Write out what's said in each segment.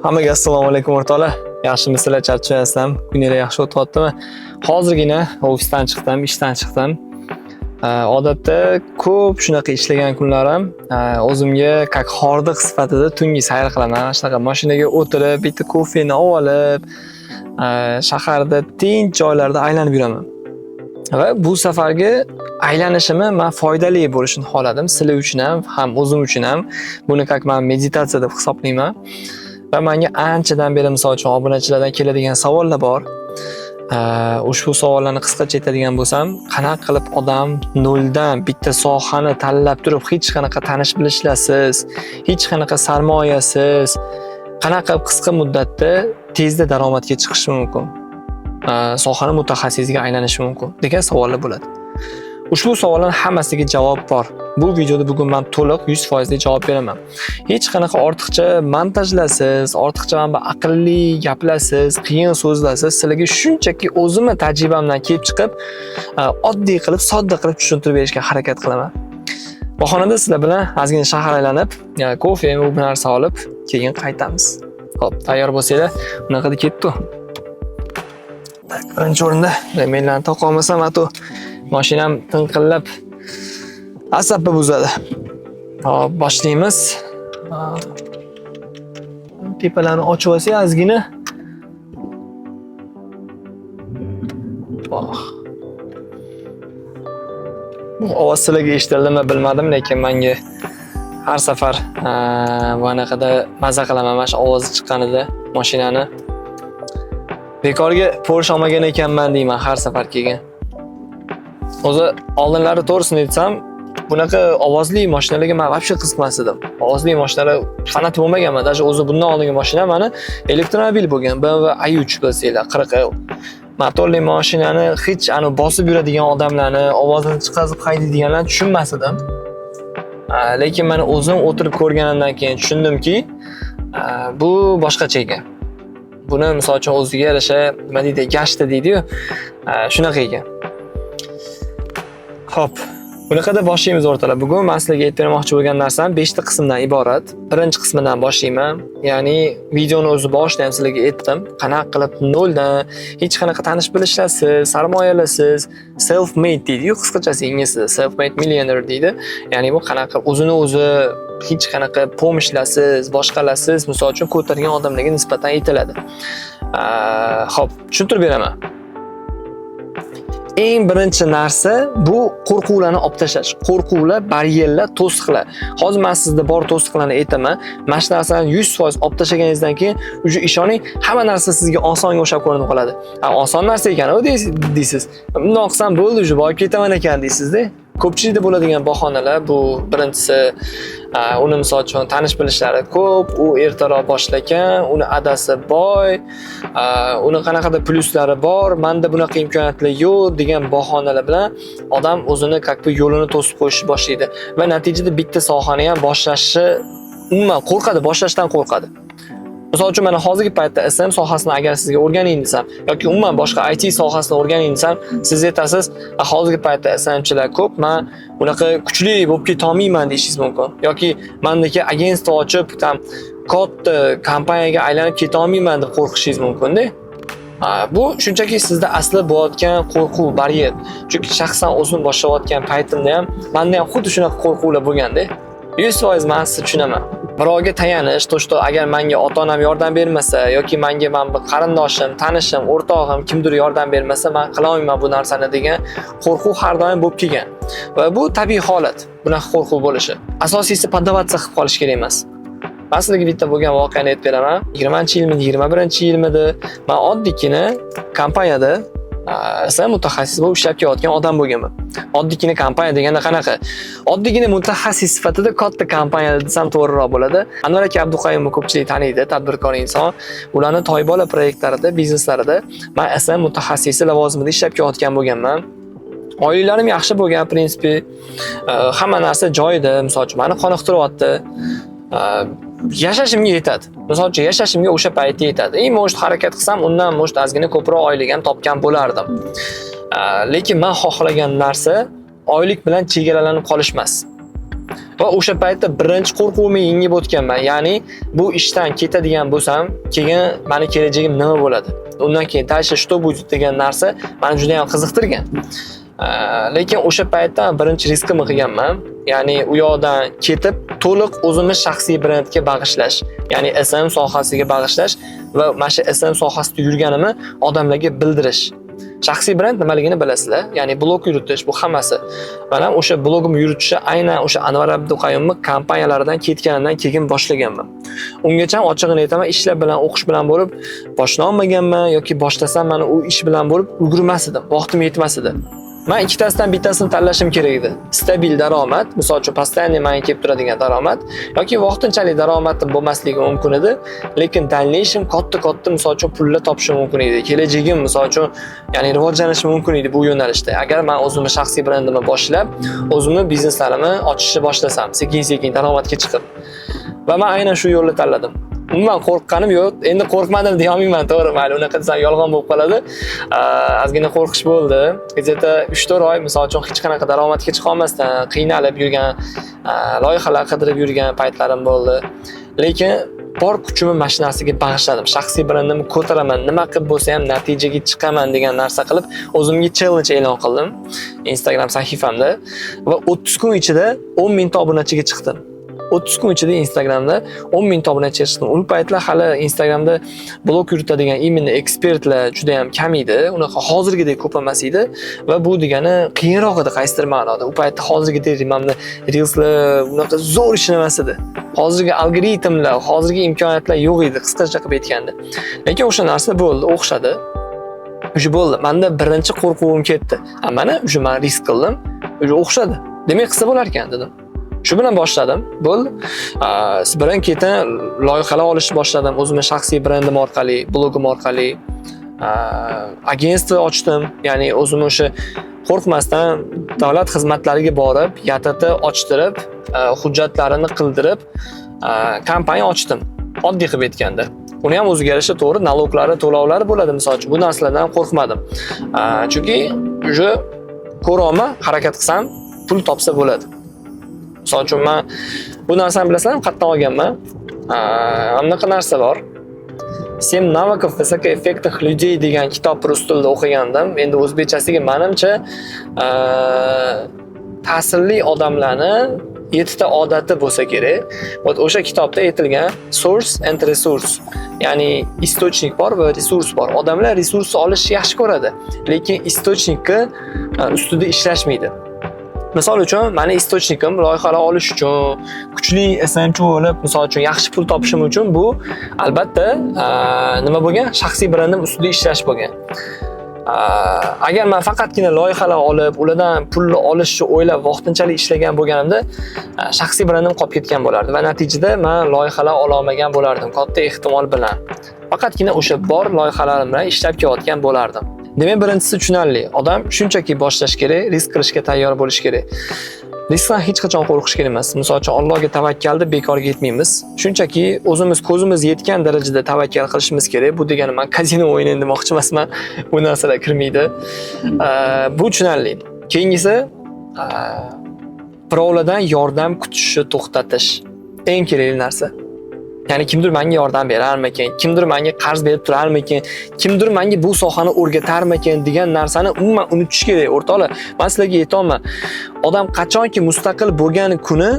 Hammaga assalomu alaykum o'rtoqlar. Yaxshimisizlar, charchaysizlarmi? Kuninglar yaxshi o'tyaptimi? Hozirgina ofisdan chiqdim, ishdan chiqdim. Odatda ko'p shunaqa ishlagan kunlarim o'zimga как hordiq sifatida tungi sayr qilaman. Shunaqa mashinaga o'tirib, bitta kofeni olib, shaharda tinch joylarda aylanib yuraman. Va bu safargi aylanishimni men foydali bo'lishini xohladim. Sizlar uchun ham o'zim uchun ham. Buni как men meditatsiya deb hisoblayman. Va menga anchadan beri misol uchun obunachilardan keladigan savollar bor. Ushbu savollarni qisqacha aytadigan bo'lsam, qanaqa qilib odam noldan bitta sohani tanlab turib, hech qanaqa tanish bilishlarsiz, hech qanaqa sarmoyasiz, qanaqa qilib qisqa muddatda tezda daromadga chiqishi mumkin? Sohani mutaxassisiga aylanishi mumkin degan savollar bo'ladi. Ushbu savollarning hammasiga javob bor. Bu videoda bugun men to'liq 100% javob beraman. Hech qanaqa ortiqcha montajlarsiz, ortiqcha aqlli gaplarsiz, qiyin so'zlarsiz, sizlarga shunchaki o'zimni tajribamdan kelib chiqib, oddiy qilib, sodda qilib tushuntirib berishga harakat qilaman. Bahonada sizlar bilan ozgina shahar aylanib, kofe va bu narsa olib, keyin qaytamiz. Xo'p, tayyor bo'lsanglar, bunaqada ketdi. Birinchi o'rinda remenlarni toqa olmasam, mashinam tinqillab asabni buzadi. Hop, boshlaymiz. Tepalarni ochib olsak ozgina. Bu ovoz sizlarga eshitildimi bilmadim, lekin menga har safar bunaqada maza qilaman mana shu ovozi chiqqanida mashinani. Bekorga Porsche olmagan ekanman deyman har safar kelgan. O'zi oldinlari to'g'risini aytsam, bunaqa ovozli mashinalarga men вообще qiziqmas edim. Ovozli mashinalar fanat bo'lmaganman. Даже o'zi bundan oldingi mashina meni elektromobil bo'lgan. BMW i3 bilsanglar, 40. Motorli mashinani hech bosib yuradigan odamlarni, ovozini chiqazib haydaydiganlarni tushunmas edim. Lekin men o'zim o'tirib ko'rganimdan keyin tushundimki, bu boshqacha ekan. Buni misol uchun o'ziga yarasha nima deydi, gashta deydi-yu, shunaqa ekan. Hop, bunaqada boshlaymiz o'rtalar. Bugun men sizlarga aytib bermoqchi bo'lgan narsam 5 ta qismdan iborat. Birinchi qismidan boshlayman. Ya'ni videoni o'zi boshida ham sizlarga aytdim. Qanaqa qilib noldan hech qanaqa tanish bilishlarsiz, sarmoyalarsiz, self-made deydi-yu, qisqachasi inglizda self-made millionaire deydi. Ya'ni bu qanaqa o'zini o'zi hech qanaqa pomishlarsiz, boshqalarsiz, misol uchun ko'targan odamlarga nisbatan aytiladi. Hop, tushuntirib beraman. Eng birinchi narsa bu qo'rquvlarni olib tashlash. Qo'rquvlar, baryerlar, to'siqlar. Hozir men sizga bor to'siqlarni aytaman. Mana shu narsani 100% olib tashlaganingizdan keyin uje ishoning, hamma narsa sizga osonga o'xshab ko'rinib qoladi. Oson narsa ekan-ku deysiz. Bundoq qilsam bo'ldi, uje borib ketaman ekan deysiz-da. Ko'pchilikda bo'ladigan bahonalar bu birinchisi, uni misol uchun tanish bilishlari ko'p, u ertaroq boshlagan, uni adasi boy, uni qanaqadir plyuslari bor, menda bunaqa imkoniyatlar yo'q degan bahonalar bilan odam o'zini как-то yo'lini to'sib qo'yishni boshlaydi va natijada bitta sohani ham boshlashi umuman qo'rqadi, boshlashdan qo'rqadi. Misol uchun mana hozirgi paytda SM sohasini agar sizga o'rganing desam yoki umuman boshqa IT sohasini o'rganing desam, siz aytasiz, hozirgi paytda SMchilar ko'p, men bunaqa kuchli bo'lib keta olmayman deyishingiz mumkin. Yoki mendagi agentство ochib, tam katta kompaniyaga aylanib keta olmayman deb qo'rqishingiz mumkin-da. Bu shunchaki sizda asli bo'layotgan qo'rquv, baryer. Chunki shaxsan o'zim boshlayotgan paytimda ham menda ham xuddi shunaqa qo'rquvlar bo'lganda. 100% men sizni tushunaman. Birovga tayanish, to'shto agar menga ota-onam yordam bermasa yoki menga men bir qarindoshim, tanishim, o'rtog'im kimdir yordam bermasa, men qila olmayman bu narsani degan qo'rquv har doim bo'lib kelgan. Va bu tabiiy holat, bunaqa qo'rquv bo'lishi. Asosiysi podavatsiya qilib qolish kerak emas. Men sizlarga bitta bo'lgan voqeani aytib beraman. 20-yilmi, 21-yilmidi, men oddiygina kompaniyada sen mutaxassis bo'lib ishlab kelayotgan odam bo'lganman. Oddiygina kompaniya deganda qanaqa? Oddiygina mutaxassis sifatida katta kompaniyada desam to'g'riroq bo'ladi. Anvar aka Abduqayimni ko'pchilik taniydi, tadbirkor inson. Ularning Toybola proyektlarida, bizneslarida men SM mutaxassisi lavozimida ishlab kelayotgan bo'lganman. Oilarim yaxshi bo'lgan, prinsipi, hamma narsa joyida, misol uchun meni qoniqtiryapti. Yashashimga yetadi. Misol uchun yashashimga o'sha paytda yetadi. Может harakat qilsam, undan может ozgina ko'proq oylik ham topgan bo'lardim. Lekin men xohlagan narsa oylik bilan chegaralanib qolish emas. Va o'sha paytda birinchi qo'rquvimni yengib o'tganman. Ya'ni bu ishdan ketadigan bo'lsam, keyin meni kelajagim nima bo'ladi? Undan keyin dальше что будет degan narsa meni juda ham qiziqtirgan. Lekin o'sha paytda birinchi riskimni qilganman. Ya'ni u yoqdan ketib, to'liq o'zimiz shaxsiy brendga bag'ishlash, ya'ni SM sohasiga bag'ishlash va mana shu SM sohasida yurganimni odamlarga bildirish. Shaxsiy brend nimaligini bilasizlar, ya'ni blog yuritish bu hammasi. Men ham o'sha blogimni yuritishni aynan o'sha Anvar Abduqayyumni kompaniyalaridan ketganimdan keyin boshlaganman. Ungacha ochig'ini aytaman, ishlar bilan, o'qish bilan bo'lib boshlolmaganman yoki boshlasam meni u ish bilan bo'lib ulgurmas edim, vaqtim yetmas edi. Men ikkitasidan bittasini tanlashim kerak edi. Stabil daromad, misol uchun постоянный menga kelib turadigan daromad yoki vaqtinchalik daromadim bo'lmasligi mumkin edi, lekin dальнейшем katta misol uchun pullar topishim mumkin edi. Kelajagim misol uchun ya'ni rivojlanishim mumkin edi bu yo'nalishda. Agar men o'zimni shaxsiy brendimni boshlab, o'zimni bizneslarimni ochishni boshlasam, sekin-sekin daromadga chiqib. Va men aynan shu yo'lni tanladim. Umuman qo'rqqanim yo'q. Endi qo'rqmadim deya olmayman, to'g'ri, mayli, unaqa desam yolg'on bo'lib qoladi. Ozgina qo'rqish bo'ldi. Где-то 3-4 oy misol uchun hech qanaqa daromadga chiqa olmasdan qiynalib yurgan, loyihalar qidirib yurgan paytlarim bo'ldi. Lekin bor kuchimni mana shu narsaga bag'ishladim. Shaxsiy brendimni ko'taraman, nima qilib bo'lsa ham natijaga chiqaman degan narsa qilib, o'zimga challenge e'lon qildim Instagram sahifamda va 30 kun ichida 10 mingta obunachiga chiqdim. 30 kun ichida Instagramda 10 mingta obunachiga chiqdim. U paytlar hali Instagramda blog yuritadigan imенно ekspertlar juda ham kam edi. Unaqa hozirgidek ko'p emas edi va bu degani qiyinroq edi qaysidir ma'noda. U paytda hozirgidek mana reelslar unaqa zo'r ish emas edi. Hozirgi algoritmlar, hozirgi imkoniyatlar yo'q edi, qisqacha qilib aytganda. Lekin o'sha narsa bo'ldi, o'xshadi. O'sha bo'ldi. Menda birinchi qo'rquvim ketdi. Mana o'sha men risk qildim. O'sha o'xshadi. Demak, qilsa bo'lar ekan dedim. Shu bilan boshladim. Bo'ldi. Birin ketin loyihalar olishni boshladim. O'zimning shaxsiy brendim orqali, blogim orqali agentство ochdim. Ya'ni o'zim o'sha qo'rqmasdan davlat xizmatlariga borib, YTT ochtirib, hujjatlarini qildirib, kompaniya ochdim. Oddiy qilib aytganda. Uni ham o'ziga yarasha to'g'ri naloglari, to'lovlari bo'ladi, misol uchun. Bu narsalardan qo'rqmadim. Chunki o'sha ko'rolma harakat qilsam, pul topsa bo'ladi. Misol uchun men bu narsani bilasizlarmi, qayerdan olganman? Anaqa narsa bor. 7 навыков высокоэффектных людей degan kitob rus tilida o'qigandim. Endi o'zbekchasiga menimcha ta'sirli odamlarni 7 ta odati bo'lsa kerak. O'sha kitobda aytilgan source and resource. Ya'ni istochnik bor va resurs bor. Odamlar resursni olishni yaxshi ko'radi, lekin istochnikka ustida ishlashmaydi. Misol uchun, meni istochnikim loyihalar olish uchun, kuchli SMchi bo'lib, misol uchun yaxshi pul topishim uchun bu albatta nima bo'lgan? Shaxsiy brendim ustida ishlash bo'lgan. Agar men faqatgina loyihalar olib, ulardan pulni olishni o'ylab vaqtinchalik ishlagan bo'lganimda, shaxsiy brendim qolib ketgan bo'lardi va natijada men loyihalar ola olmagan bo'lardim, katta ehtimol bilan. Faqatgina o'sha bor loyihalarim bilan ishlab kelayotgan bo'lardim. Demak, birinchisi tushunarli. Odam shunchaki boshlash kerak, risk qilishga tayyor bo'lish kerak. Riskdan hech qachon qo'rqish kerak emas. Misol uchun Allohga tavakkalni bekorga etmaymiz. Shunchaki o'zimiz ko'zimiz yetgan darajada tavakkal qilishimiz kerak. Bu degani men kazino o'ynayman demoqchi emasman. Bu narsalar kirmaydi. Bu tushunarli. Keyingisi birovlardan yordam kutishni to'xtatish. Eng kerakli narsa. Ya'ni kimdir menga yordam berarmikin, kimdir menga qarz berib turarmikin, kimdir menga bu sohani o'rgatarmikin degan narsani umuman unutish kerak, o'rtoqlar. Men sizlarga aytaman, odam qachonki mustaqil bo'lgan kuni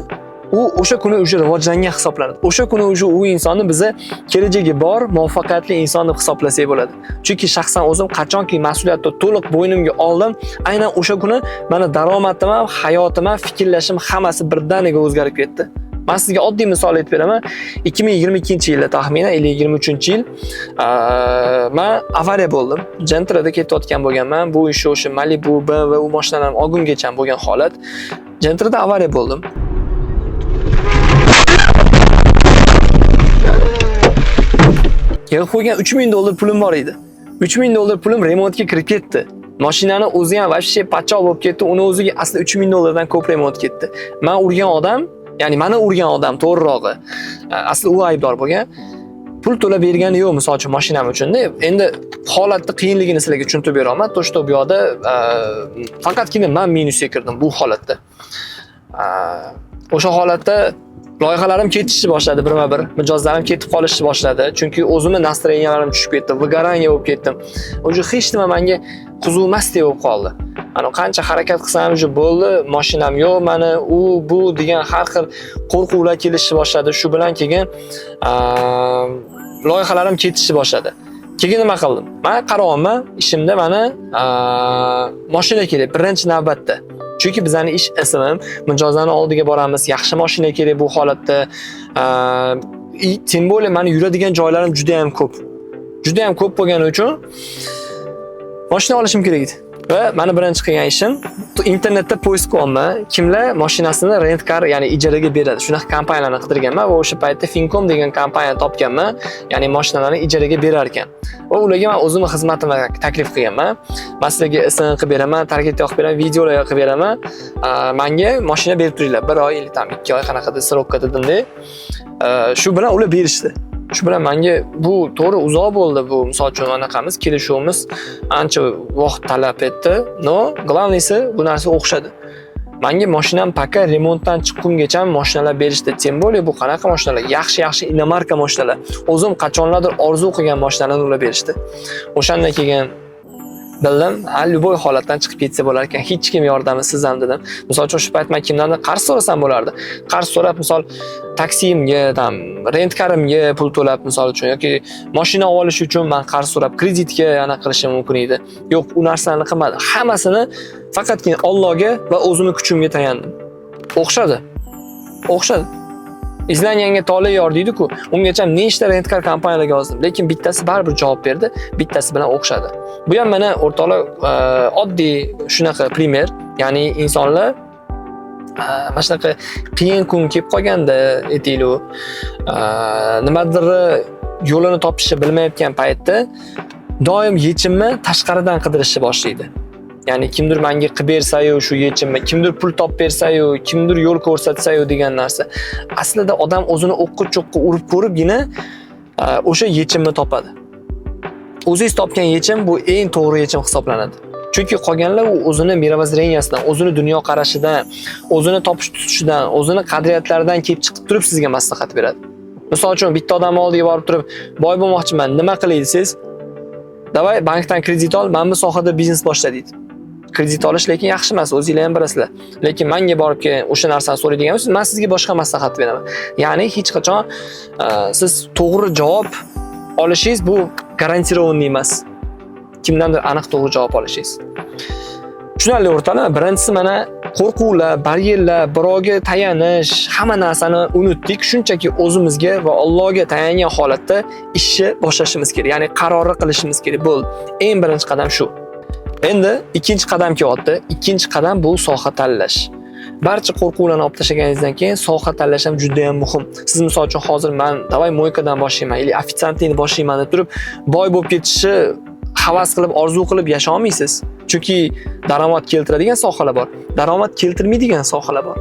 u o'sha kuni o'sha rivojlangan hisoblanadi. O'sha kuni o'sha u insonni biza kelajagi bor, muvaffaqiyatli inson deb hisoblasak bo'ladi. Chunki shaxsan o'zim qachonki mas'uliyatni to'liq bo'ynimga oldim, aynan o'sha kuni meni daromadim, hayotim, fikrlashim hammasi birdaniga o'zgarib ketdi. Men sizga oddiy misol aytib beraman. 2022-yilda taxminan 2023-yil men avariya bo'ldim. Gentrada ketayotgan bo'lganman. Bu ish o'sha Malibu, BMW u mashinalar olgungacha bo'lgan holat. Gentrada avariya bo'ldim. Yig'ib qo'ygan $3000 pulim bor edi. $3000 pulim remontga kirib ketdi. Mashinani o'zi ham vobshe pachoq bo'lib ketdi. Uni o'ziga asli $3000 dan ko'p remont ketdi. Men urgan odam, ya'ni meni urgan odam to'g'rirog'i, asli u aybdor bo'lgan. Pul to'lab bergani yo'q, misol uchun mashinam uchun-da. Endi holatni qiyinligini sizlarga tushuntirib beraman. To'shto bu yoqda faqatgina men minusga kirdim bu holatda. O'sha holatda loyihalarim ketishni boshladi birma-bir. Mijozlarim ketib qolishni boshladi. Chunki o'zimni настроенияларым tushib ketdi, выгорание bo'lib ketdim. O'sha hech nima menga huzumasdek bo'lib qoldi. Ana qancha harakat qilsam уже bo'ldi, mashinam yo'q, mani u bu degan har xil qo'rquvlar kelishni boshladi. Shu bilan keyin loyihalarim ketishni boshladi. Keyin nima qildim? Men qarorman, ishimda meni mashina kerak birinchi navbatda. Chunki bizning ish ismim, mijozlarning oldiga boramiz, yaxshi mashina kerak bu holatda. Tем более meni yuradigan joylarim juda ham ko'p. Juda ham ko'p bo'lgani uchun mashina olishim kerak edi. Va meni birinchi qilgan ishim internetda poisk qilyapman. Kimlar mashinasini rent car, ya'ni ijaraga beradi. Shunaqa kompaniyalarni qidirganman va o'sha paytda Fincom degan kompaniyani topganman. Ya'ni mashinalarni ijaraga berar ekan. Va ularga men o'zimning xizmatimni taklif qilganman. Men sizlarga ism qilib beraman, target yoqib beraman, videolar yoqib beraman. Menga mashina berib turinglar. 1 oy, yoki tam 2 oy qanaqadir srokka dedimda. Shu bilan ular berishdi. Shu bilan menga bu to'g'ri uzoq bo'ldi bu. Misol uchun anaqamiz, kelishuvimiz ancha vaqt talab etdi. No, главныйsi bu narsa o'xshadi. Menga mashinam paka remontdan chiqqungacha mashinalar berishdi. Tем более bu qanaqa mashinalar? Yaxshi inomarka mashinalar. O'zim qachonlardir orzu qilgan mashinalarni ular berishdi. O'shandan keyin bildim, любой holatdan chiqib ketsa bo'lar ekan, hech kim yordamisiz ham dedim. Misol uchun shu payt men kimdandir qarz so'rasam bo'lardi. Qarz so'rab, misol taksimga, rent carimga pul to'lab, misol uchun yoki mashina olish uchun men qarz so'rab kreditga ana qilishim mumkin edi. Yo'q, u narsalarni qilmadim. Hammasini faqatgina Allohga va o'zimning kuchimga tayandim. O'xshadi. Izlanganga tole yor deydi-ku. Ungacha nechta rent car kompaniyalarga yozdim, lekin bittasi baribir javob berdi, bittasi bilan o'xshadi. Bu ham mana o'rtoqlar oddiy shunaqa primer, ya'ni insonlar mana shunaqa qiyin kun kelib qolganda aytaylik, nimadir yo'lini topishni bilmayotgan paytda doim yechimni tashqaridan qidirishni boshlaydi. Ya'ni kimdir menga qilib bersa-yu shu yechimni, kimdir pul topib bersa-yu, kimdir yo'l ko'rsatsa-yu degan narsa. Aslida odam o'zini o'qqa-cho'qqa urib ko'ribgina o'sha yechimni topadi. O'zingiz topgan yechim bu eng to'g'ri yechim hisoblanadi. Chunki qolganlar u o'zini mirovozreniyasidan, o'zini dunyo qarashidan, o'zini topish tutishidan, o'zini qadriyatlaridan kelib chiqib turib sizga maslahat beradi. Misol uchun bitta odam oldiga borib turib, boy bo'lmoqchiman, nima qilay desiz? Davay bankdan kredit ol, men bu sohada biznes boshla deydi. Kredit olish lekin yaxshi emas, o'zingizlar ham bilasizlar. Lekin menga borib o'sha narsani so'raydigan bo'lsangiz, men sizga boshqa maslahat beraman. Ya'ni hech qachon siz to'g'ri javob olishingiz bu garantированный emas. Kimdandir aniq to'g'ri javob olishingiz. Tushunarli o'rtoqlar, birinchisi mana qo'rquvlar, baryerlar, birovga tayanish, hamma narsani unutdik. Shunchaki o'zimizga va Allohga tayangan holatda ishni boshlashimiz kerak. Ya'ni qarorni qilishimiz kerak. Bu eng birinchi qadam shu. Endi ikkinchi qadam kelyapti. Ikkinchi qadam bu soha tanlash. Barcha qo'rquvlarni olib tashlaganingizdan keyin soha tanlash ham juda ham muhim. Siz misol uchun hozir men davay moykadan boshlayman, yoki ofitsiantlikni boshlayman deb turib, boy bo'lib ketishni havas qilib, orzu qilib yasha olmaysiz. Chunki daromad keltiradigan sohalar bor, daromad keltirmaydigan sohalar bor.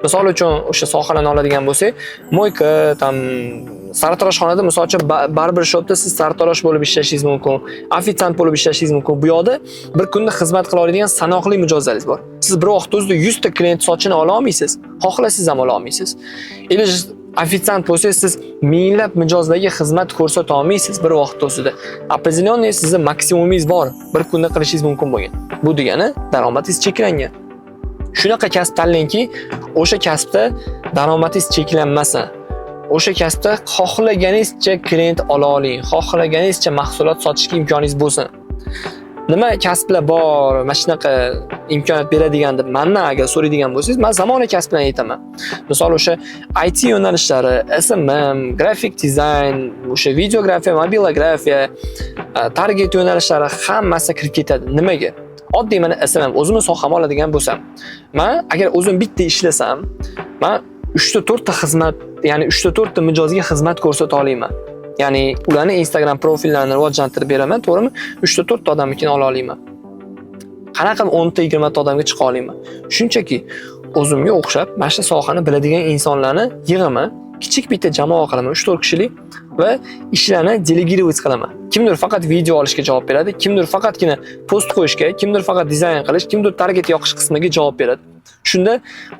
Misol uchun o'sha sohalarni oladigan bo'lsak, moyka, sartaroshxonada misol uchun barber shopda siz sartarosh bo'lib ishlashingiz mumkin, ofitsiant bo'lib ishlashingiz mumkin. Bu yoqda bir kunda xizmat qila oladigan sanoqli mijozlaringiz bor. Siz bir vaqt o'zida 100 ta klient sochini ola olmaysiz, xohlasangiz ham ola olmaysiz. Или ofitsiant bo'lsangiz siz minglab mijozlarga xizmat ko'rsata olmaysiz bir vaqt o'zida. Определённый sizning maksimumingiz bor, bir kunda qilishingiz mumkin bo'lgan. Bu degani daromadingiz cheklangan. Shunaqa kasb tanlangki, o'sha kasbda daromadingiz cheklanmasin. O'sha kasbda xohlaganingizcha klient ola oling, xohlaganingizcha mahsulot sotishga imkoningiz bo'lsin. Nima kasblar bor, mana shunaqa imkoniyat beradigan deb mendan agar so'raydigan bo'lsangiz, men zamonaviy kasb bilan aytaman. Misol o'sha IT yo'nalishlari, SMM, grafik dizayn, o'sha videografiya, mobilografiya, target yo'nalishlari hammasi kirib ketadi. Nimaga? Oddiy mana SMM o'zimni sohamni oladigan bo'lsam, men agar o'zim bitta ishlasam, men 3-4 ta xizmat, ya'ni 3-4 ta mijozga xizmat ko'rsata olaman. Ya'ni ularni Instagram profillarini rivojlantirib beraman, to'g'rimi? 3-4 ta odamnikini ola olaman. Qanaqa 10 ta 20 ta odamga chiqa olaman. Shunchaki o'zimga o'xshab, mana shu sohani biladigan insonlarni yig'aman, kichik bitta jamoa qilaman, 3-4 kishilik va ishlarni delegировать qilaman. Kimdir faqat video olishga javob beradi, kimdir faqatgina post qo'yishga, kimdir faqat dizayn qilish, kimdir target yoqish qismiga javob beradi. Shunda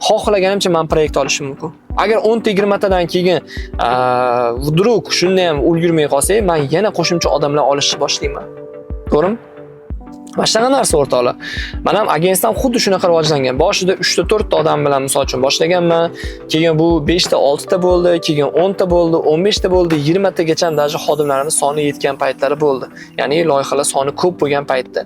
xohlaganimcha men proyekt olishim mumkin. Agar 10 ta 20 tadan keyin vdruk shunda ham ulgurmay qolsak, men yana qo'shimcha odamlar olishni boshlayman. To'g'rimi? Boshqa narsa o'rtoqlar. Men ham agentdan xuddi shunaqa rivojlangan. Boshida 3 ta 4 ta odam bilan misol uchun boshlaganman. Keyin bu 5 ta 6 ta bo'ldi, keyin 10 ta bo'ldi, 15 ta bo'ldi, 20 tagacha даже xodimlarimiz soni yetgan paytlari bo'ldi. Ya'ni loyihalar soni ko'p bo'lgan paytda.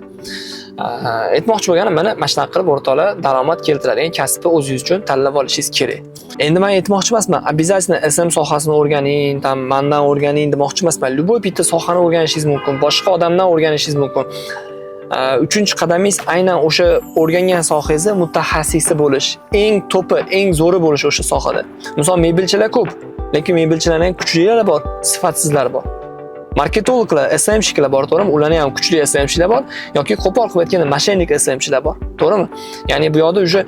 Aytmoqchi bo'lganim mana shunaqa qilib o'rtoqlar daromad keltiradigan kasbni o'zingiz uchun tanlab olishingiz kerak. Endi men aytmoqchi emasman, обязательно SM sohasini o'rganing, tam mendan o'rganing demoqchi emasman. Любой bitta sohani o'rganishingiz mumkin, boshqa odamdan o'rganishingiz mumkin. Uchinchi qadamingiz aynan o'sha o'rgangan sohangizni mutaxassisi bo'lish, eng to'pi, eng zo'ri bo'lish o'sha sohada. Misol mebelchilar ko'p, lekin mebelchilarning kuchlilar bor, sifatsizlar bor. Marketologlar, SM'chilar bor, to'g'rimi? Ularning ham kuchli SM'chilar bor yoki qo'pol qilib aytganda mashinnik SM'chilar bor, to'g'rimi? Ya'ni bu yoqda o'sha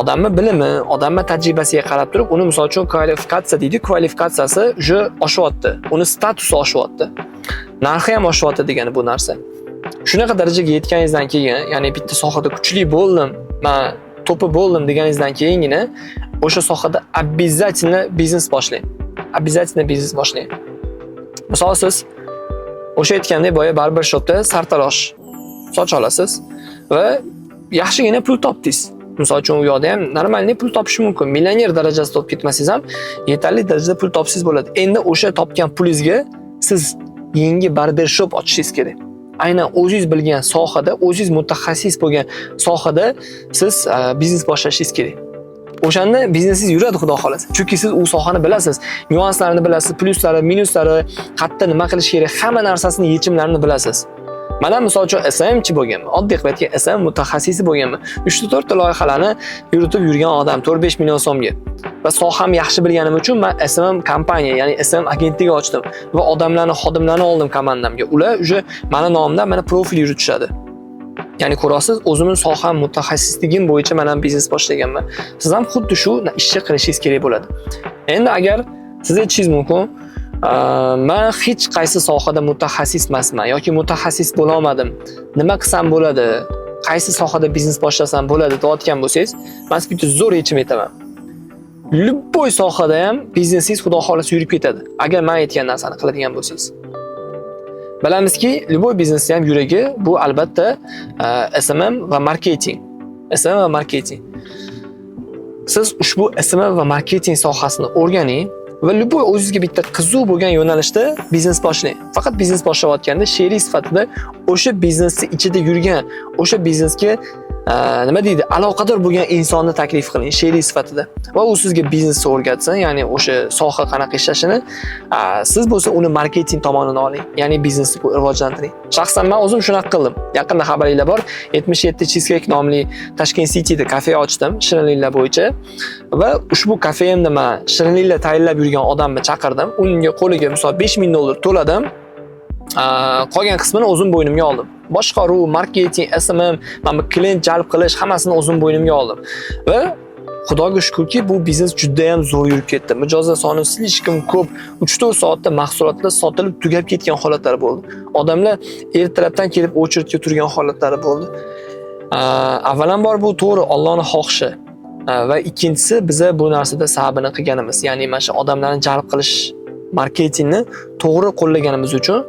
odamni bilimi, odamni tajribasiga qarab turib, uni misol uchun kvalifikatsiya deydi, kvalifikatsiyasi o'sha oshyapti, uni statusi oshyapti. Narxi ham oshyapti degani bu narsa. Shunaqa darajaga yetganingizdan keyin, ya'ni bitta sohada kuchli bo'ldim, men to'pi bo'ldim deganingizdan keyingina o'sha sohada обязательно biznes boshlang. Обязательно biznes boshlang. Misol siz o'sha aytgandek boya barber shopda sartarosh soch olasiz va yaxshigina pul topdingiz. Misol uchun u yoqda ham normalniy pul topish mumkin. Millioner darajasida topib ketmasangiz ham yetarli darajada pul topsangiz bo'ladi. Endi o'sha topgan pulingizga siz yangi barber shop ochishingiz kerak. Aynan o'zingiz bilgan sohada, o'zingiz mutaxassis bo'lgan sohada siz biznes boshlashingiz kerak. O'shanda biznesingiz yuradi xudo xolasa. Chunki siz u sohani bilasiz, nyuanslarini bilasiz, plyuslari, minuslari, qayerda nima qilish kerak, hamma narsasini yechimlarini bilasiz. Mana misol uchun SMchi bo'lganman, oddiy qilib aytgan SM mutaxassisi bo'lganman. 3-4 ta loyihalarni yuritib yurgan odam 4-5 million so'mga. Va soham yaxshi bilganim uchun men SM kompaniya, ya'ni SM agentligi ochdim va odamlarni, xodimlarni oldim komandamga. Ular o'sha meni nomimdan meni profil yuritishadi. Ya'ni ko'rasiz, o'zimning soham mutaxassisligim bo'yicha men ham biznes boshlaganman. Siz ham xuddi shu ishni qilishingiz kerak bo'ladi. Endi agar siz aytishingiz mumkin, men hech qaysi sohada mutaxassis emasman yoki mutaxassis bo'la olmadim. Nima qilsam bo'ladi? Qaysi sohada biznes boshlasam bo'ladi deyotgan bo'lsangiz, men sizga bitta zo'r yechim aytaman. Любой sohada ham biznesingiz xudo xolasa yurib ketadi. Agar men aytgan narsani qiladigan bo'lsangiz. Bilamizki, любой biznesning ham yuragi bu albatta SMM va marketing. SMM va marketing. Siz ushbu SMM va marketing sohasini o'rganing va любой o'zingizga bitta qiziq bo'lgan yo'nalishda biznes boshlang. Faqat biznes boshlayotganda sherik sifatida o'sha biznesning ichida yurgan, o'sha biznesga nima deydi, aloqador bo'lgan insonni taklif qiling sherik sifatida va u sizga biznesni o'rgatsin, ya'ni o'sha soha qanaqa ishlashini, siz bo'lsa uni marketing tomonini oling, ya'ni biznesni rivojlantiring. Shaxsan men o'zim shunaqa qildim. Yaqinda xabaringlar bor, 77 Cheesecake nomli Tashkent Cityda kafe ochdim, shirinliklar bo'yicha va ushbu kafemda men shirinliklar tayyorlab yurgan odamni chaqirdim. Unga qo'liga misol $5000 to'ladim. Qolgan qismini o'zim bo'ynimga oldim. Boshqaruv, marketing, SMM, mana klient jalb qilish hammasini o'zim bo'ynimga oldim. Va Xudoga shukrki, bu biznes juda ham zo'r yurib ketdi. Mijozlar soni slishkim ko'p, 3-4 soatda mahsulotlar sotilib tugab ketgan holatlari bo'ldi. Odamlar ertalabdan kelib очередga turgan holatlari bo'ldi. Avvalambor bu to'g'ri Allohning xohishi. Va ikkinchisi biza bu narsada sabrni qilganimiz, ya'ni mana shu odamlarni jalb qilish marketingni to'g'ri qo'llaganimiz uchun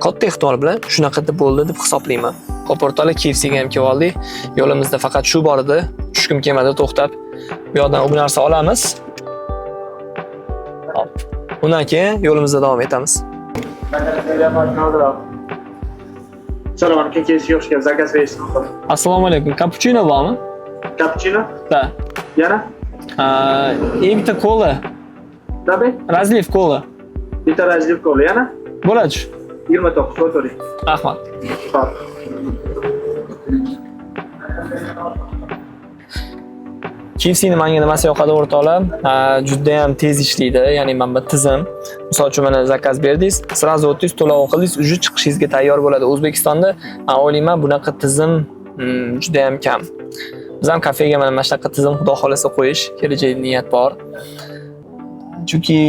katta ehtimol bilan shunaqa deb bo'ldi deb hisoblayman. Qo'portali KFC'ga ham kelib oldik. Yo'limizda faqat shu bor edi. Tushkim kelmadi, to'xtab. Bu yoqdan bu narsa olamiz. Hop. Undan keyin yo'limizda davom etamiz. Assalomu alaykum, KFC'ga xush kelibsiz. Zakaz berishni xohladim. Assalomu alaykum. Cappuccino bormi? Cappuccino? Da. Yana? И bitta kola. Tabii. Razliv kola. Bitta razliv kola yana? Bo'ladi. 29 o'tiring. Rahmat. Xo'p. KFC'ni menga nimasi yoqadi o'rtoqlar? Juda ham tez ishlaydi, ya'ni mana bu tizim. Misol uchun mana zakaz berdingiz, sразу o'tdingiz, to'lov qildingiz, uje chiqishingizga tayyor bo'ladi. O'zbekistonda men o'ylayman bunaqa tizim juda ham kam. Biz ham kafega mana shunaqa tizim xudo xolasa qo'yish kelajak niyat bor. Chunki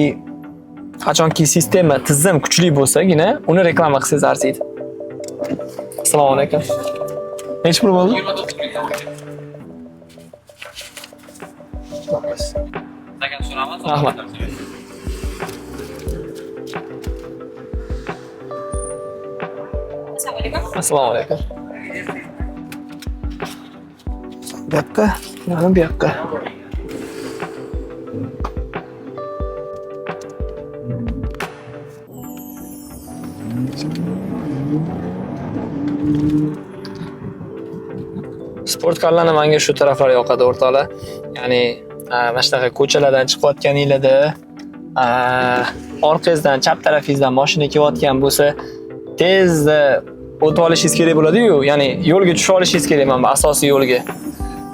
qachonki sistema, tizim kuchli bo'lsagina, uni reklama qilsangiz arziydi. Assalomu alaykum. Nech pul bo'ldi? Zakat so'raman. Rahmat. Assalomu alaykum. Bu yoqqa, mana bu yoqqa. Sportkarlarni menga shu taraflar yoqadi o'rtoqlar. Ya'ni mana shunaqa ko'chalardan chiqayotganinglarda orqangizdan, chap tarafingizdan mashina kelayotgan bo'lsa, tezda o'tib olishingiz kerak bo'ladi-yu, ya'ni yo'lga tusha olishingiz kerak, mana bu asosiy yo'lga.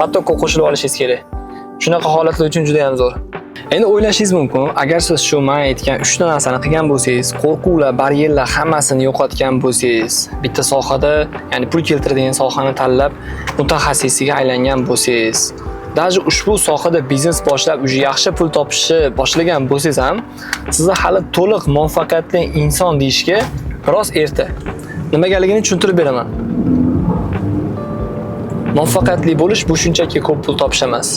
Hatto qo'shilib olishingiz kerak. Shunaqa holatlar uchun juda ham zo'r. Endi o'ylashingiz mumkin, agar siz shu men aytgan 3 ta narsani qilgan bo'lsangiz, qo'rquvlar, baryerlar hammasini yo'qotgan bo'lsangiz, bitta sohada, ya'ni pul keltiradigan sohani tanlab mutaxassisiga aylangan bo'lsangiz, даже ushbu sohada biznes boshlab, уже yaxshi pul topishni boshlagan bo'lsangiz ham, sizni hali to'liq muvaffaqiyatli inson deyishga biroz erta. Nimagaligini tushuntirib beraman. Muvaffaqiyatli bo'lish bu shunchaki ko'p pul topish emas.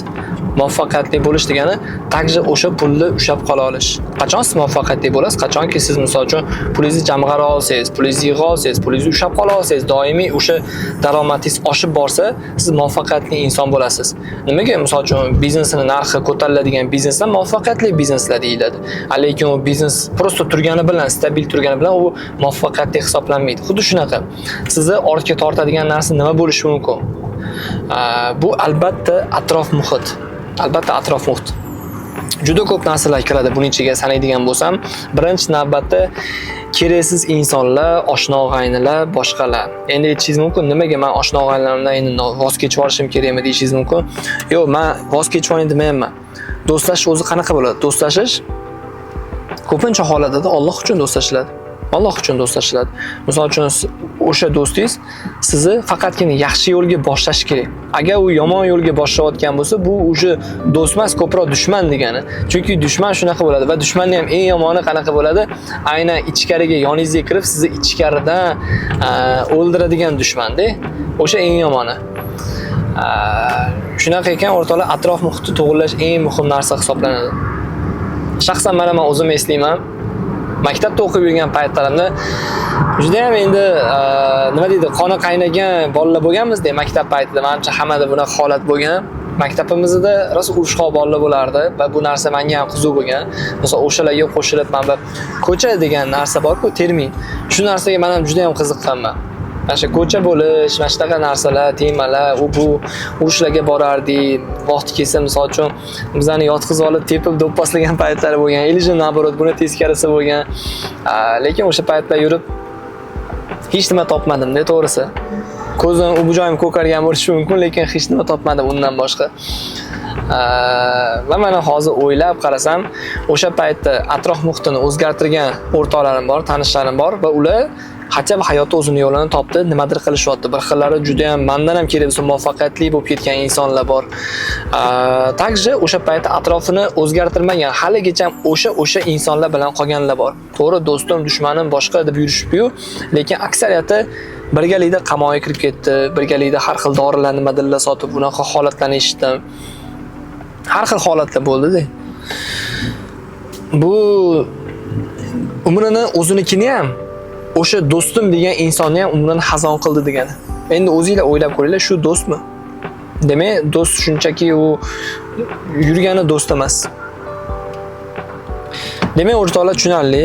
Muvaffaqiyatli bo'lish degani takja o'sha pulni ushlab qola olish. Qachon siz muvaffaqiyatli bo'lasiz? Qachonki siz misol uchun pulingizni jamg'ara olsangiz, pulingizni yig'a olsangiz, pulingizni ushlab qola olsangiz, doimiy o'sha daromadingiz oshib borsa, siz muvaffaqiyatli inson bo'lasiz. Nimaga misol uchun biznesning narxi ko'tariladigan bizneslar muvaffaqiyatli bizneslar deyiladi. Lekin u biznes prosta turgani bilan, stabil turgani bilan u muvaffaqiyatli hisoblanmaydi. Xuddi shunaqa. Sizni ortga tortadigan narsa nima bo'lishi mumkin? Bu albatta atrof muhit. Albatta atrof muhit. Juda ko'p narsalar kiradi buning ichiga sanaydigan bo'lsam, birinchi navbatda keraksiz insonlar, oshna og'aynilar, boshqalar. Endi aytishingiz mumkin, nimaga men oshna og'aynilarimdan endi voz kechib olishim kerakmi deyishingiz mumkin. Yo'q, men voz kechib oling demayapman. Do'stlashish o'zi qanaqa bo'ladi? Do'stlashish ko'pincha holatlarda Alloh uchun do'stlashiladi. Alloh uchun do'stlashiladi. Misol uchun o'sha do'stingiz sizni faqatgina yaxshi yo'lga boshlash kerak. Agar u yomon yo'lga boshlayotgan bo'lsa, bu o'sha do'st emas, ko'proq dushman degani. Chunki dushman shunaqa bo'ladi va dushmanning ham eng yomoni qanaqa bo'ladi? Aynan ichkariga yoningizga kirib, sizni ichkaridan o'ldiradigan dushmanda. O'sha eng yomoni. Shunaqa ekan, o'rtoqlar, atrof muhitni to'g'irlash eng muhim narsa hisoblanadi. Shaxsan men o'zim eslayman. Maktabda o'qib yurgan paytlarimda juda ham endi nima deydi, qoni qaynagan bolalar bo'lganmiz-da maktab paytida. Menimcha hammada bunaqa holat bo'lgan. Maktabimizda rosa urushqoq bolalar bo'lardi va bu narsa menga ham qiziq bo'lgan. Masalan, o'shalarga qo'shilib men bir ko'cha degan narsa bor-ku, termin. Shu narsaga men ham juda ham qiziqqanman. Mana ko'cha bo'lish, mana shunaqa narsalar, temalar, bu urushlarga borardik. Vaqti kelsa, misol uchun bizani yotqizib olib, tepib do'pposlagan paytlari bo'lgan. Ilija naborot buni teskarisi bo'lgan. Lekin o'sha paytda yurib hech nima topmadim-da, to'g'risi. Ko'zim u joyim ko'kargan bo'lishi mumkin, lekin hech nima topmadim undan boshqa. Va mana hozir o'ylab qarasam, o'sha paytda atrof muhitini o'zgartirgan o'rtoqlarim bor, tanishlarim bor va ular hatto hayotda o'zini yo'lini topdi, nimadir qilishyapti. Bir xillari juda ham mendan ham kerak bo'lsa muvaffaqiyatli bo'lib ketgan insonlar bor. Takja o'sha paytda atrofini o'zgartirmagan, haligacha o'sha insonlar bilan qolganlar bor. To'g'ri, do'stim, dushmanim boshqa deb yurishib-yu, lekin aksariyati birgalikda qamoqqa kirib ketdi, birgalikda har xil dorilar nimadirlar sotib, bunaqa holatlarni eshitdim. Har xil holatlar bo'ldi-da. Bu umrini o'zinikini ham o'sha do'stim degan insonni ham umrini xazon qildi degani. Endi o'zingizlar o'ylab ko'ringlar, shu do'stmi? Demak, do'st shunchaki u yurgani do'st emas. Demak, o'rtoqlar, tushunarli.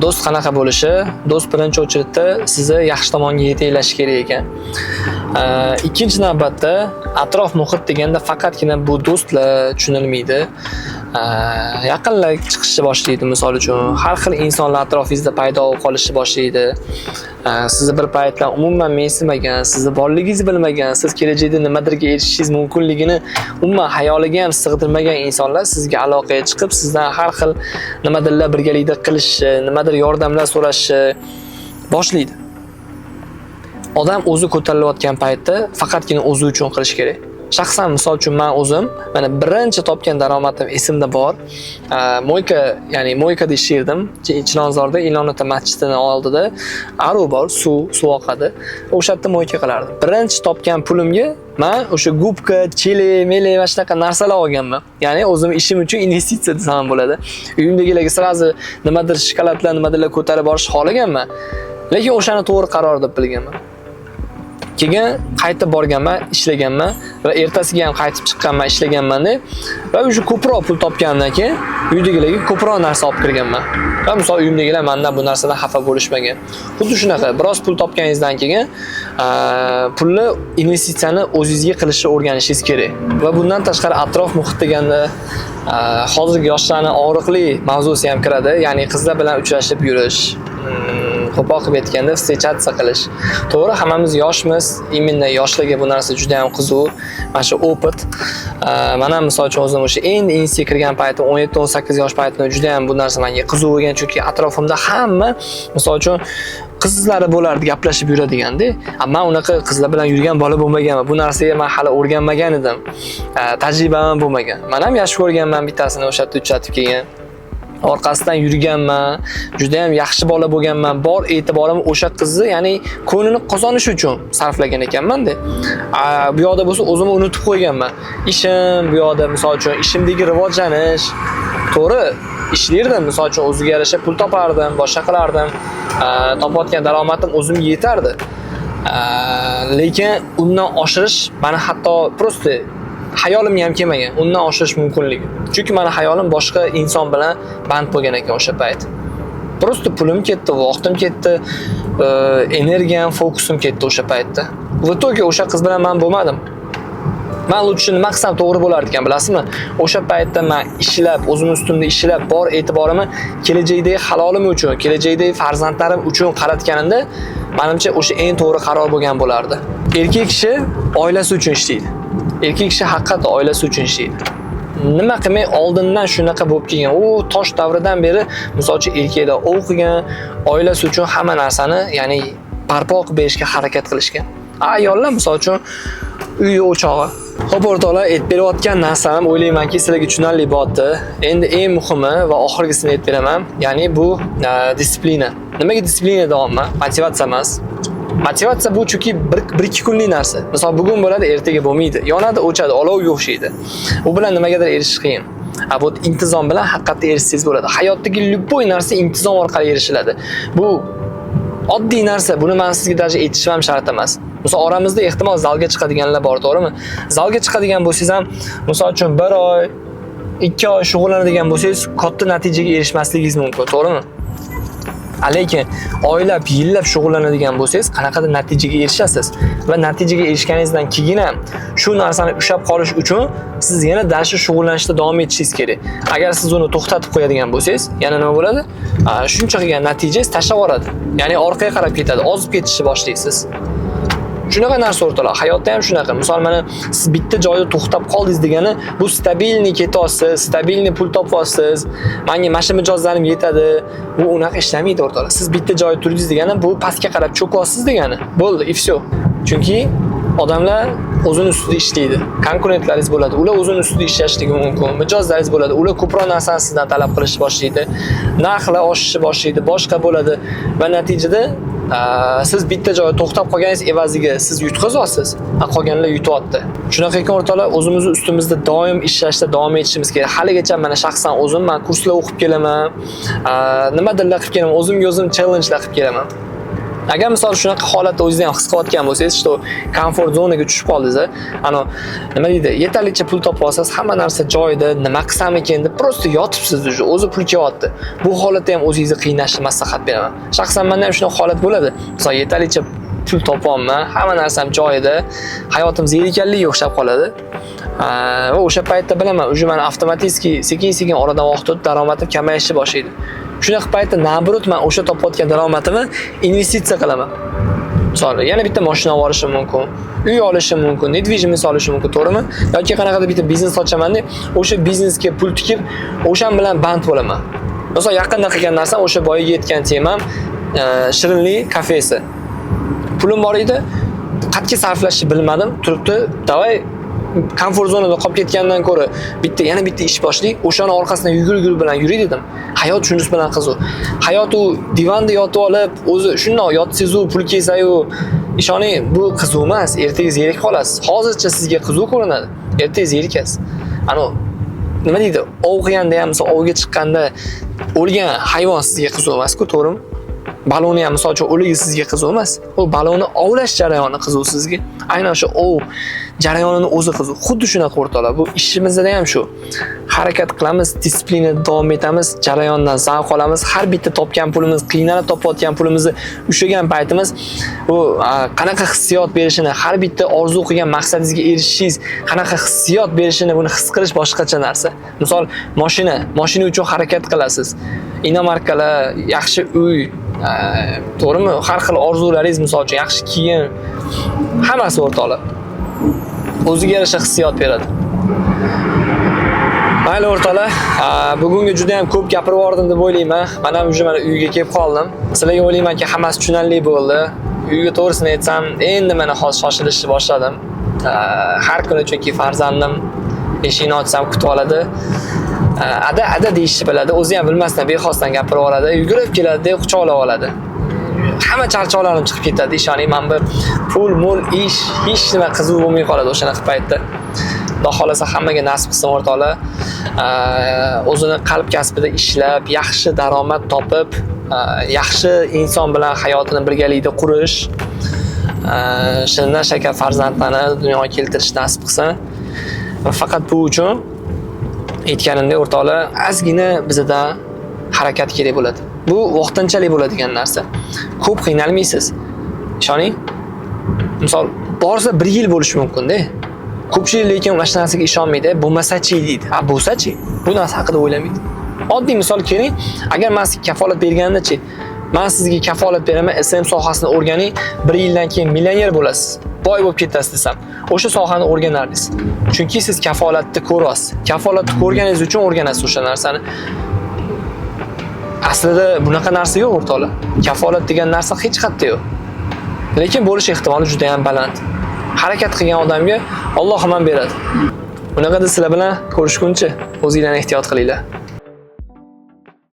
Do'st qanaqa bo'lishi? Do'st birinchi o'chiritda sizni yaxshi tomonga yetaklashi kerak ekan. Ikkinchi navbatda atrof muhit deganda faqatgina bu do'stlar tushunilmaydi. Yaqinlar chiqishni boshlaydi, misol uchun har xil insonlar atrofingizda paydo bo'lib qolishni boshlaydi. Sizni bir paytlar umuman mensimagan, sizni borligingizni bilmagan, siz kelajakda nimadirga erishishingiz mumkinligini umuman hayoliga ham sig'dirmagan insonlar sizga aloqaga chiqib, sizdan har xil nimadirlar birgalikda qilishni, nimadir yordamlar so'rashni boshlaydi. Odam o'zi ko'tarilayotgan paytda faqatgina o'zi uchun qilish kerak. Shaxsan misol uchun men o'zim mana birinchi topgan daromadim esimda bor. Mo'yka, ya'ni mo'ykada ishlardim. Chinozorda Ilon-ota masjidini oldida aro bor, suv oqadi. O'sha yerda mo'yka qilardim. Birinchi topgan pulimga men o'sha gubka, chili, meli va shunaqa narsalar olganman. Ya'ni o'zim ishim uchun investitsiya desam bo'ladi. Uyimdagilarga sirazi nimadir shokoladlar, nimadirlar ko'tarib borish xohlaganman. Lekin o'shani to'g'ri qaror deb bilganman. Keyin qaytib borganman, ishlaganman va ertasiga ham qaytib chiqqanman, ishlaganman-da va o'sha ko'proq pul topgandan keyin uydagilarga ko'proq narsa olib kirganman. Va misol uyimdagilar mendan bu narsadan xafa bo'lishmagan. Xuddi shunaqa, biroz pul topganingizdan keyin pulni investitsiyani o'zingizga qilishni o'rganishingiz kerak. Va bundan tashqari atrof muhit deganda hozirgi yoshlarning og'riqli mavzusi ham kiradi, ya'ni qizlar bilan uchrashib yurish. Qo'pol qilib aytganda встречаться qilish. To'g'ri, hammamiz yoshmiz, imенно yoshlarga bu narsa juda ham qiziq. Mana shu opit. Men ham misol uchun o'zim o'sha endi institutga kirgan paytim 17-18 yosh paytimda juda ham bu narsa menga qiziq bo'lgan, chunki atrofimda hamma misol uchun qizlari bo'lardi, gaplashib yuradiganda. Men unaqa qizlar bilan yurgan bola bo'lmaganman. Bu narsaga men hali o'rganmagan edim. Tajribam bo'lmagan. Men ham yaxshi ko'rganman bittasini o'sha yerda uchratib kelgan. Orqasidan yurganman, juda ham yaxshi bola bo'lganman. Bor e'tiborimni o'sha qizni, ya'ni ko'nglini qozonish uchun sarflagan ekanman-da. Bu yoqda bo'lsa o'zimni unutib qo'yganman. Ishim, bu yoqda misol uchun ishimdagi rivojlanish, to'g'ri ishlardim, misol uchun o'ziga yarasha pul topardim, boshqa qilardim. Topayotgan daromadim o'zimga yetardi. Lekin undan oshirish meni hatto prosta hayolimga ham kelmagan. Undan oshirish mumkinligi. Chunki meni hayolim boshqa inson bilan band bo'lgan ekan o'sha payt. Prosta pulim ketdi, vaqtim ketdi, energiyam, fokusim ketdi o'sha paytda. Va to'g'ri o'sha qiz bilan men bo'lmadim. Men lutchini maqsam to'g'ri bo'lar ekan, bilasizmi? O'sha paytda men ishlab, o'zim ustimda ishlab, bor e'tiborimni kelajakdagi halolim uchun, kelajakdagi farzandlarim uchun qaratganimda, menimcha o'sha eng to'g'ri qaror bo'lgan bo'lardi. Erkak kishi oilasi uchun ishlaydi. Erkak kishi haqiqatda oilasi uchun ishlaydi. Nima qilmay oldindan shunaqa bo'lib kelgan. U tosh davridan beri misol uchun erkaklar o'qigan, oilasi uchun hamma narsani, ya'ni barpo qilib berishga harakat qilishgan. Ayollar misol uchun uy o'chog'i. Xo'p, o'rtoqlar, aytib berayotgan narsalarni o'ylaymanki, sizlarga tushunarli bo'ldi. Endi eng muhimi va oxirgisini aytib beraman. Ya'ni bu disiplina. Nimaga disiplina deyapman? Motivatsiya emas. Motivatsiya bu chunki 1-2 kunlik narsa. Misol bugun bo'ladi, ertaga bo'lmaydi. Yonadi, o'chadi, olovga o'xshaydi. U bilan nimagadir erishish qiyin. Bu intizom bilan haqiqatda erishsangiz bo'ladi. Hayotdagi любой narsa intizom orqali erishiladi. Bu oddiy narsa. Buni men sizga даже aytishim ham shart emas. Misol oramizda ehtimol zalga chiqadiganlar bor, to'g'rimi? Zalga chiqadigan bo'lsangiz ham, misol uchun 1 oy, 2 oy shug'ullanadigan bo'lsangiz, katta natijaga erishmasligingiz mumkin, to'g'rimi? Lekin oylab, yillab shug'ullanadigan bo'lsangiz, qanaqadir natijaga erishasiz va natijaga erishganingizdan keyin ham shu narsani ushlab qolish uchun siz yana dashi shug'ullanishda davom etishingiz kerak. Agar siz uni to'xtatib qo'yadigan bo'lsangiz, yana nima bo'ladi? Shuncha qilgan natijangiz tashlab yuboradi. Ya'ni orqaga qarab ketadi, ozib ketishni boshlaysiz. Shunaqa narsa o'rtoqlar, hayotda ham shunaqa. Misol mana siz bitta joyda to'xtab qoldingiz degani, bu stabilniy ketyapsiz, stabilniy pul topyapsiz. Menga mana mijozlarim yetadi. Bu unaqa ishlamaydi o'rtoqlar. Siz bitta joyda turdingiz degani, bu pastga qarab cho'kyapsiz degani. Bo'ldi, и всё. Chunki odamlar o'zini ustida ishlaydi. Konkurentlaringiz bo'ladi. Ular o'zini ustida ishlashligi mumkin. Mijozlaringiz bo'ladi. Ular ko'proq narsani sizdan talab qilishni boshlaydi. Narxlar oshishni boshlaydi, boshqa bo'ladi va natijada siz bitta joyda to'xtab qolganingiz evaziga siz yutqazyapsiz, qolganlar yutyapti. Shunaqa ekan o'rtoqlar, o'zimizni ustimizda doim ishlashda davom etishimiz kerak. Haligacha men shaxsan o'zim kurslar o'qib kelaman, nimadirlar qilib kelaman, o'zimga o'zim challengelar qilib kelaman. Agar misol shunaqa holatda o'zingizni ham his qilayotgan bo'lsangiz, shu komfort zonaga tushib qoldingiz, nima deydi, yetarlicha pul topib olsangiz, hamma narsa joyida, nima qilsam ekan deb prosta yotibsiz, o'zi pul kelyapti. Bu holatda ham o'zingizni qiynashni maslahat beraman. Shaxsan menda ham shunaqa holat bo'ladi. Misol yetarlicha pul topolman, hamma narsam joyida, hayotim zerikarliga o'xshab qoladi. Va o'sha paytda bilaman, uje men avtomatik sekin-sekin oradan vaqt o'tib daromadim kamayishni boshlaydi. Shunaqa paytda nabrut men o'sha topayotgan daromadimni investitsiya qilaman. Misol, yana bitta mashina olishim mumkin, uy olishim mumkin, nedvijimni olishim mumkin, to'g'rimi? Yoki qanaqadir bitta biznes ochaman deb, o'sha biznesga pul tikib, o'shan bilan band bo'laman. Misol, yaqinda qilgan narsam o'sha boyiga yetgan temam shirinlik kafesi. Pulim bor edi, qatga sarflashni bilmadim, turibdi, davay komfort zonada qolib ketgandan ko'ra yana bitta ish boshlaylik, o'shani orqasidan yugurib bilan yuray dedim. Hayot shunisi bilan qiziq. Hayot u divanda yotib olib, o'zi shundoq yotsangiz-u, pul kelsa-yu, ishoning, bu qiziq emas. Ertaga zerik qolasiz. Hozircha sizga qiziq ko'rinadi. Ertaga zerikasiz. Ana nima deydi? Ov qilganda ham, misol ovga chiqqanda o'lgan hayvon sizga qiziq emas-ku, to'g'rimi? Balonni ham misol uchun o'ligi sizga qiziq emas. U balonni ovlash jarayoni qiziq sizga. Aynan o'sha ov jarayonini o'zi qiziq. Xuddi shunaqa o'rtoqlar. Bu ishimizda ham shu. Harakat qilamiz, disiplinada davom etamiz, jarayondan zavq olamiz. Har bitta topgan pulimiz, qiynalib topayotgan pulimizni ushlagan paytimiz bu qanaqa hissiyot berishini, har bitta orzu qilgan maqsadingizga erishishingiz qanaqa hissiyot berishini buni his qilish boshqacha narsa. Misol mashina uchun harakat qilasiz. Inomarkalar, yaxshi uy, to'g'rimi? Har xil orzularingiz, misol uchun yaxshi kiyim, hammasi o'rtoqlar. O'ziga yarasha hissiyot beradi. Mayli o'rtoqlar, bugungi juda ham ko'p gapirib yubordim deb o'ylayman. Men ham mana uyga kelib qoldim. Sizlarga o'ylaymanki, hammasi tushunarli bo'ldi. Uyga to'g'risini aytsam, endi mana hozir shoshilishni boshladim. Har kuni chunki farzandim eshikni ochsam kutib oladi. Ada deyishni biladi. O'zi ham bilmasdan bexosdan gapirib oladi. Yugurib keladi, quchoqlab oladi. Hamma charchoqlarim chiqib ketadi, ishoning. Men bir pul, ish, hech nima qiziq bo'lmay qoladi o'shanaqa paytda. Xudo xolasa hammaga nasib qilsin o'rtoqlar. O'zini qalb kasbida ishlab, yaxshi daromad topib, yaxshi inson bilan hayotini birgalikda qurish, shirin shakar farzandlarni dunyoga keltirish nasib qilsin. Va faqat bu uchun aytganimdek o'rtoqlar, ozgina bizda harakat kerak bo'ladi. Bu vaqtinchalik bo'ladigan narsa. Ko'p qiynalmaysiz. Ishoning. Misol, borsa 1 yil bo'lishi mumkin-da. Ko'pchilik lekin mana shu narsaga ishonmaydi. Bo'lmasa-chi deydi. Bo'lsa-chi? Bu narsa haqida o'ylamaydi. Oddiy misol keling, agar men sizga kafolat berganimda-chi, men sizga kafolat beraman, SMM sohasini o'rganing, 1 yildan keyin millioner bo'lasiz. Boy bo'lib ketasiz desam, o'sha sohani o'rganardingiz. Chunki siz kafolatni ko'rasiz. Kafolatni ko'rganingiz uchun o'rganasiz o'sha narsani. Aslida bunaqa narsa yo'q o'rtoqlar. Kafolat degan narsa hech qayerda yo'q. Lekin bo'lish ehtimoli juda ham baland. Harakat qilgan odamga Alloh ham beradi. Bunaqada sizlar bilan ko'rishguncha o'zingizlarni ehtiyot qilinglar.